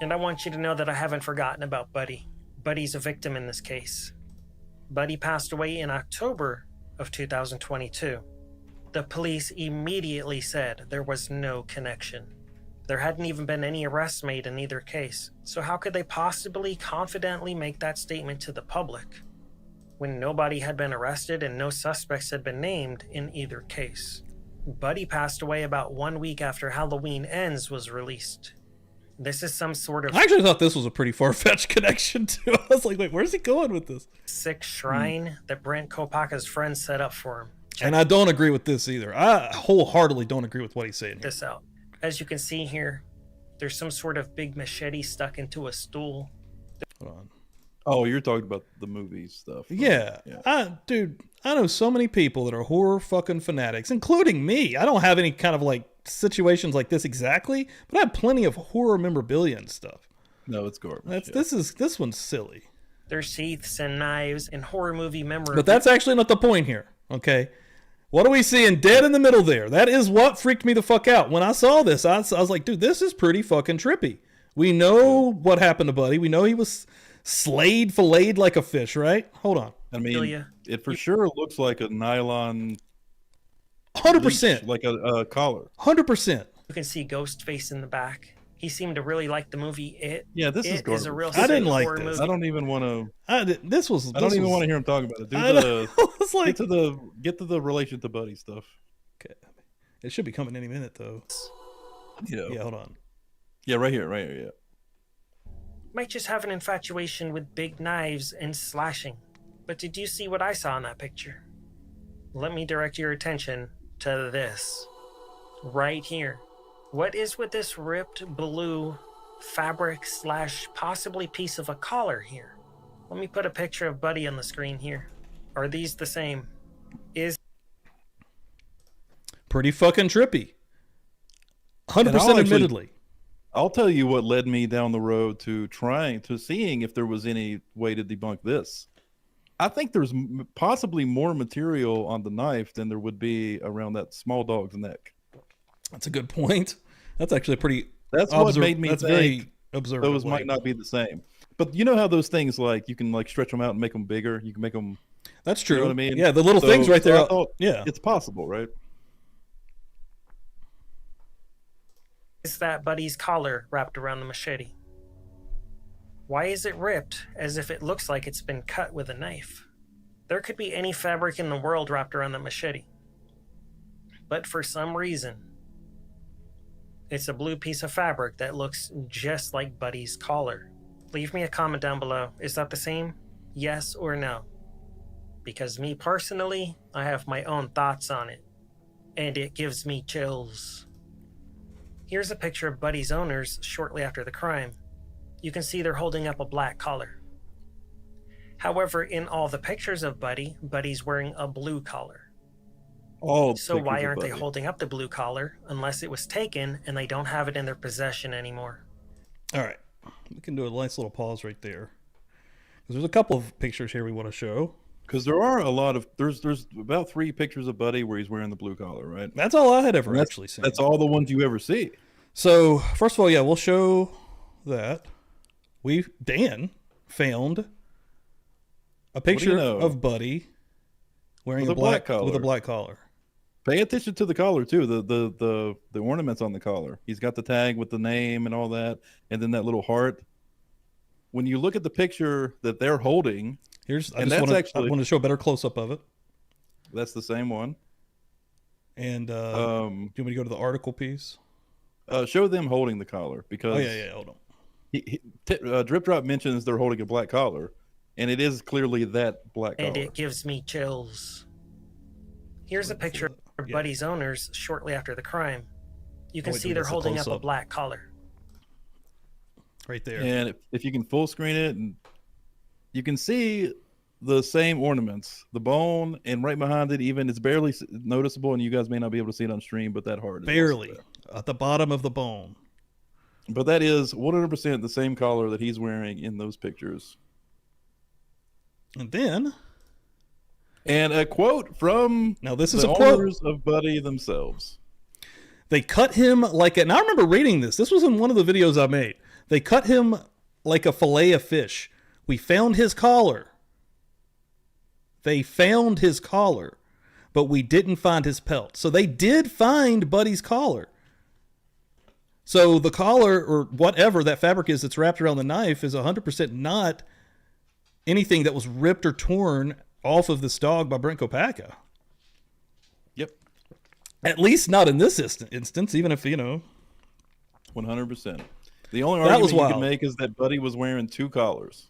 And I want you to know that I haven't forgotten about Buddy. Buddy's a victim in this case. Buddy passed away in October of 2022. The police immediately said there was no connection. There hadn't even been any arrests made in either case, so how could they possibly confidently make that statement to the public when nobody had been arrested and no suspects had been named in either case? Buddy passed away about 1 week after Halloween Ends was released. This is some sort of... I actually thought this was a pretty far-fetched connection, too. I was like, wait, where's he going with this? sick shrine that Brent Kopaka's friends set up for him. And I don't agree with this either. I wholeheartedly don't agree with what he's saying here. This out. As you can see here, there's some sort of big machete stuck into a stool. Hold on. Oh, you're talking about the movie stuff. Yeah. Dude, I know so many people that are horror fucking fanatics, including me. I don't have any kind of like situations like this exactly, but I have plenty of horror memorabilia and stuff. No, it's garbage. This one's silly. There's sheaths and knives and horror movie memorabilia. But that's actually not the point here, okay? What are we seeing dead in the middle there? That is what freaked me the fuck out. When I saw this, I was like, dude, this is pretty fucking trippy. We know what happened to Buddy. We know he was filleted like a fish, right? Hold on. I mean, it for sure looks like a nylon 100%. Like a collar. 100%. You can see Ghostface in the back. He seemed to really like the movie It. Yeah, this is garbage. A real I didn't like horror this. movie. I don't even want to. I don't even want to hear him talk about it. Get to the relation to Buddy stuff. Okay. It should be coming any minute though. Yeah, hold on. Yeah, right here, yeah. Might just have an infatuation with big knives and slashing. But did you see what I saw in that picture? Let me direct your attention to this. Right here. What is with this ripped blue fabric / possibly piece of a collar here? Let me put a picture of Buddy on the screen here. Are these the same? Pretty fucking trippy. 100% admittedly. I'll tell you what led me down the road to seeing if there was any way to debunk this. I think there's possibly more material on the knife than there would be around that small dog's neck. That's a good point. That's actually pretty. That's what made me think very observable. Those might not be the same. But you know how those things, like, you can like stretch them out and make them bigger. You can make them. That's true. You know what I mean? Yeah, the little things right there. Yeah, it's possible, right? Is that Buddy's collar wrapped around the machete? Why is it ripped as if it looks like it's been cut with a knife? There could be any fabric in the world wrapped around the machete. But for some reason, it's a blue piece of fabric that looks just like Buddy's collar. Leave me a comment down below. Is that the same? Yes or no? Because me personally, I have my own thoughts on it. And it gives me chills. Here's a picture of Buddy's owners shortly after the crime. You can see they're holding up a black collar. However, in all the pictures of Buddy's wearing a blue collar. So why aren't they holding up the blue collar unless it was taken and they don't have it in their possession anymore? All right. We can do a nice little pause right there. Because there's a couple of pictures here we want to show. Because there are a lot of, there's about 3 pictures of Buddy where he's wearing the blue collar, right? That's all I had ever actually seen. That's all the ones you ever see. So, first of all, yeah, we'll show that. Dan found a picture of Buddy wearing a black collar. Pay attention to the collar too. The ornaments on the collar. He's got the tag with the name and all that, and then that little heart. When you look at the picture that they're holding, I want to show a better close up of it. That's the same one. And do you want me to go to the article piece? Show them holding the collar because. Oh yeah. Hold on. Drip Drop mentions they're holding a black collar, and it is clearly that black collar. And it gives me chills. Here's a picture of Buddy's owners shortly after the crime. You can see they're holding up a black collar. Right there. And if you can full screen it, and you can see the same ornaments, the bone, and right behind it, even it's barely noticeable, and you guys may not be able to see it on stream, but that heart is barely at the bottom of the bone. But that is 100% the same collar that he's wearing in those pictures. And then, and a quote from this is the owners of Buddy themselves. They cut him like a. Now I remember reading this. This was in one of the videos I made. They cut him like a fillet of fish. We found his collar. They found his collar, but we didn't find his pelt. So they did find Buddy's collar. So the collar or whatever that fabric is that's wrapped around the knife is 100% not anything that was ripped or torn off of this dog by Brent Kopaka. Yep. At least not in this instance, even if, 100%. The only That was argument you wild. can make is that Buddy was wearing 2 collars,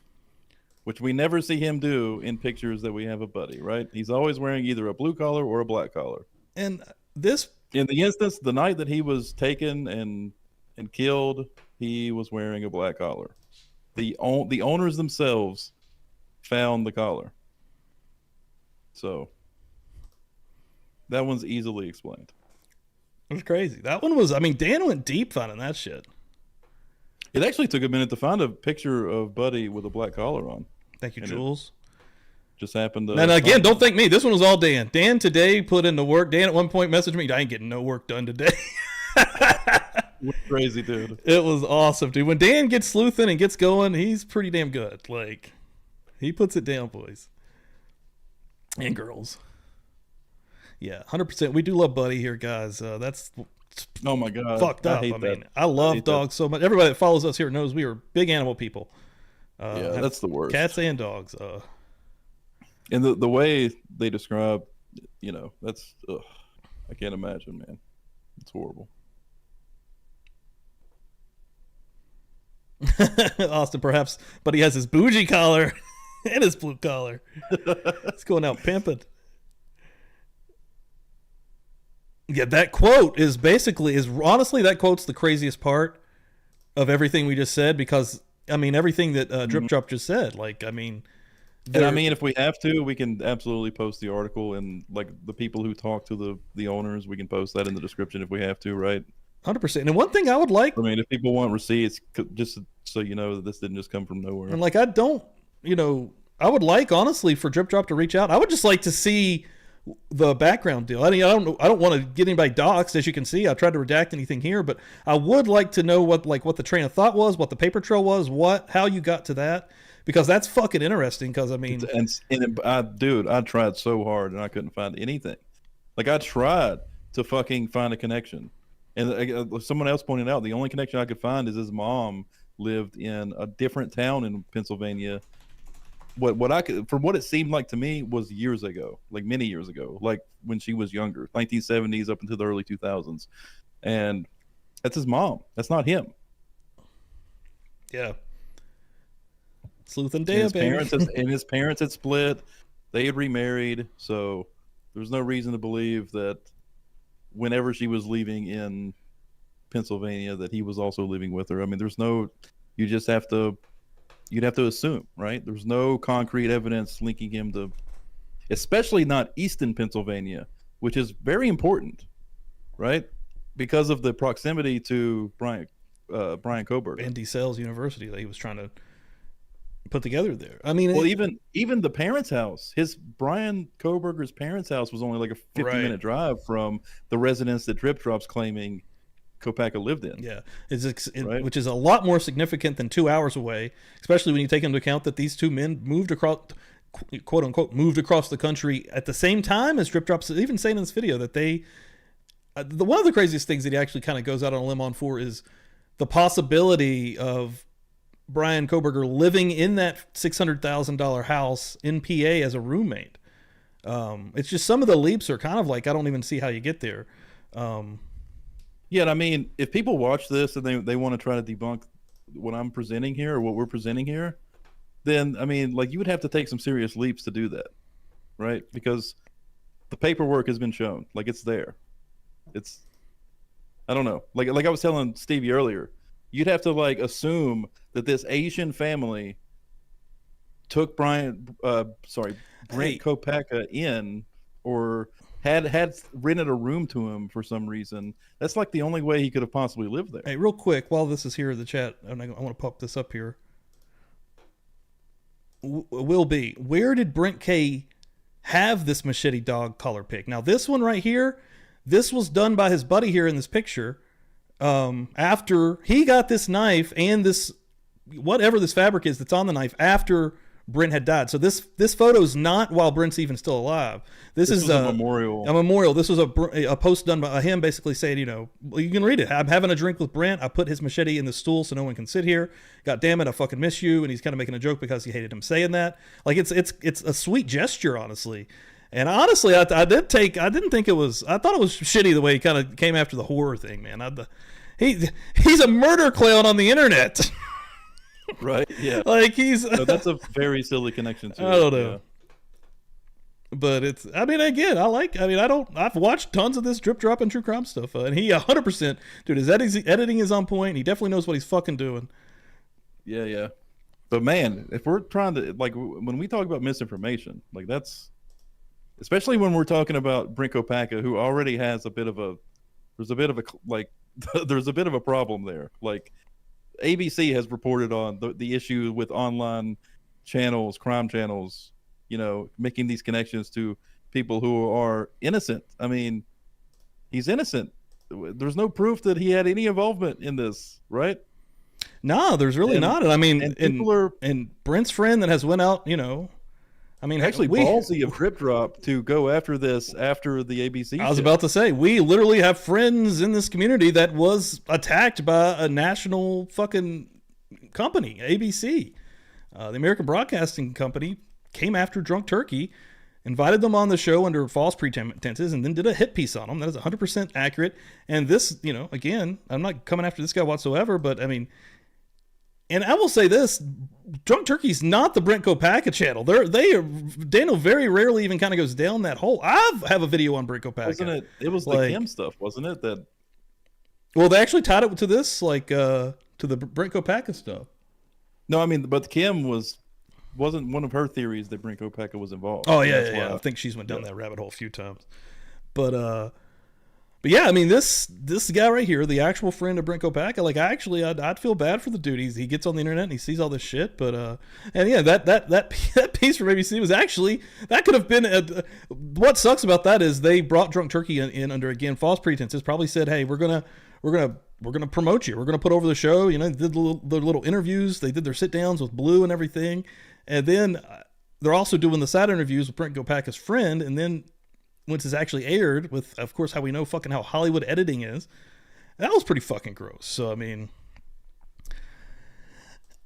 which we never see him do in pictures that we have of Buddy, right? He's always wearing either a blue collar or a black collar. And this, In the instance, the night that he was taken and killed, he was wearing a black collar. The owners themselves found the collar. So that one's easily explained. it was crazy. That one was, Dan went deep finding that shit. It actually took a minute to find a picture of Buddy with a black collar on. Thank you, And Jules. Just happened to. And again, don't thank me. This one was all Dan. Dan today put in the work. Dan at one point messaged me, I ain't getting no work done today. Crazy, dude. It was awesome, dude. When Dan gets sleuthing and gets going, he's pretty damn good. Like, he puts it down, boys. And girls. Yeah, 100%. We do love Buddy here, guys. That's Oh my god, fucked up. hate that. I love dogs so much. Everybody that follows us here knows we are big animal people. Yeah, that's the worst. Cats and dogs. And the way they describe, that's I can't imagine, man. It's horrible. Austin, perhaps, but he has his bougie collar and his blue collar. It's going out pimping. Yeah, that quote is honestly, that quote's the craziest part of everything we just said, because everything that Drip Drop just said, And if we have to, we can absolutely post the article, and like the people who talk to the owners, we can post that in the description if we have to, right? 100%. And one thing I would like, If people want receipts, just so you know that this didn't just come from nowhere. and I would like, honestly, for Drip Drop to reach out. I would just like to see the background deal. I don't want to get anybody doxxed, as you can see. I tried to redact anything here, but I would like to know what the train of thought was, what the paper trail was, how you got to that, because that's fucking interesting. Because I tried so hard and I couldn't find anything. Like, I tried to fucking find a connection, and someone else pointed out the only connection I could find is his mom lived in a different town in Pennsylvania. From what it seemed like to me was years ago, like many years ago, like when she was younger, 1970s up into the early 2000s, and that's his mom. That's not him. Yeah. Sleuth and Dan, baby. His parents had split. They had remarried, so there's no reason to believe that whenever she was leaving in Pennsylvania that he was also living with her. You'd have to assume, right? There's no concrete evidence linking him to, especially not Easton, Pennsylvania, which is very important, right? Because of the proximity to Brian Kohberger. and DeSales University that he was trying to put together there. Even the parents' house, Brian Kohberger's parents' house was only like a 50-minute drive from the residence that Drip Drop's claiming Kopaka lived in. Yeah, Right? which is a lot more significant than 2 hours away, especially when you take into account that these two men moved across, quote unquote, moved across the country at the same time as Drip Drop's even saying in this video that they. One of the craziest things that he actually kind of goes out on a limb on for is the possibility of Brian Kohberger living in that $600,000 house in PA as a roommate. It's just some of the leaps are kind of like, I don't even see how you get there. Yeah, if people watch this and they want to try to debunk what I'm presenting here or what we're presenting here, then you would have to take some serious leaps to do that, right? Because the paperwork has been shown, like it's there. I don't know, like I was telling Stevie earlier, you'd have to assume that this Asian family took Brent Kopaka in, or had rented a room to him for some reason. That's like the only way he could have possibly lived there. Hey, real quick, while this is here in the chat, and I want to pop this up here. Will be, where did Brent K have this machete dog collar pick? Now, this one right here, this was done by his buddy here in this picture. after he got this knife and this whatever this fabric is that's on the knife after Brent had died. So this photo is not while Brent's even still alive. This is a memorial. A memorial. This was a post done by him, basically saying, you know, you can read it. I'm having a drink with Brent. I put his machete in the stool so no one can sit here. God damn it, I fucking miss you. And he's kind of making a joke because he hated him saying that. Like it's a sweet gesture, honestly. And honestly, I thought it was shitty the way he kind of came after the horror thing, man. He's a murder clown on the internet. Right? Yeah. Like no, that's a very silly connection too. I don't know. Yeah. But I've watched tons of this drip drop and true crime stuff. And he 100%, dude, his editing is on point. He definitely knows what he's fucking doing. Yeah, yeah. But man, if we're trying to, like, when we talk about misinformation, like that's, especially when we're talking about Brent Kopacka, who already has there's a bit of a problem there. Like, ABC has reported on the issue with online channels, crime channels, you know, making these connections to people who are innocent. I mean, he's innocent. There's no proof that he had any involvement in this, right? No, there's really not. And I mean, and Brent's friend that has went out, you know, I mean, actually ballsy of Drip Drop to go after this after the ABC. I was about to say, we literally have friends in this community that was attacked by a national fucking company, ABC. The American Broadcasting Company came after Drunk Turkey, invited them on the show under false pretenses, and then did a hit piece on them. That is 100% accurate. And this, you know, again, I'm not coming after this guy whatsoever, but I mean, and I will say this, Drunk Turkey's not the Brent Kopacka channel. Daniel very rarely even kind of goes down that hole. I have a video on Brent Kopacka. Wasn't it? It was like, the Kim stuff, wasn't it? That. Well, they actually tied it to this, like to the Brent Kopacka stuff. No, I mean, but Kim wasn't one of her theories that Brent Kopacka was involved. Oh yeah. I think she's went down that rabbit hole a few times. But yeah, I mean, this guy right here, the actual friend of Brent Kopacka, like I'd feel bad for the dude. He gets on the internet and he sees all this shit. But and yeah, that piece from ABC was actually, that could have been what sucks about that is they brought Drunk Turkey in under, again, false pretenses. Probably said, hey, we're gonna promote you. We're gonna put over the show. You know, they did the little interviews. They did their sit downs with Blue and everything, and then they're also doing the side interviews with Brent Kopacka's friend, and then. Once it's actually aired, with, of course, how we know fucking how Hollywood editing is, that was pretty fucking gross. So, I mean,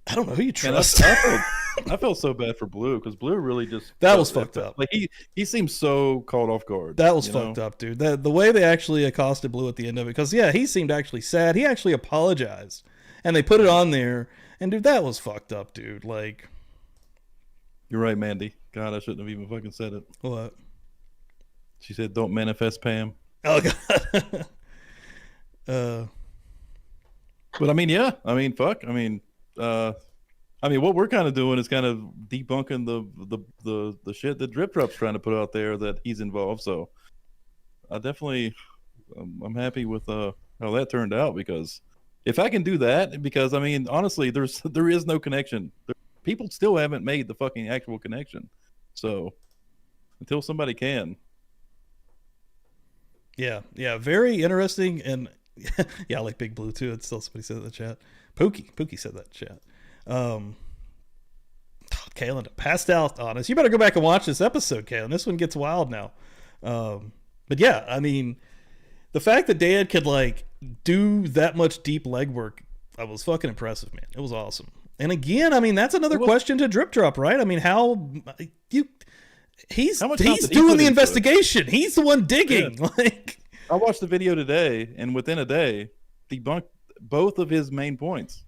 I don't know who you trust. I felt so bad for Blue, because Blue really just... That was fucked up. Like, he seemed so caught off guard. That was fucked up, dude. The way they actually accosted Blue at the end of it, because, yeah, he seemed actually sad. He actually apologized. And they put it on there. And, dude, that was fucked up, dude. Like... You're right, Mandy. God, I shouldn't have even fucking said it. What? She said, "Don't manifest, Pam." Oh God. But I mean, yeah. I mean, fuck. I mean, what we're kind of doing is kind of debunking the shit that Drip Drop's trying to put out there that he's involved. So, I definitely, I'm happy with how that turned out, because if I can do that, because I mean, honestly, there is no connection. People still haven't made the fucking actual connection. So, until somebody can. Yeah, very interesting, and yeah, I like Big Blue too. It's still somebody said in the chat. Pookie said that in chat. Kaylin passed out on us. You better go back and watch this episode, Kaylin. This one gets wild now. But yeah, I mean, the fact that Dan could like do that much deep legwork, I was fucking impressive, man. It was awesome. And again, I mean, that's another question to Drip Drop, right? I mean, He's doing the investigation. He's the one digging. Yeah. Like, I watched the video today, and within a day, debunked both of his main points.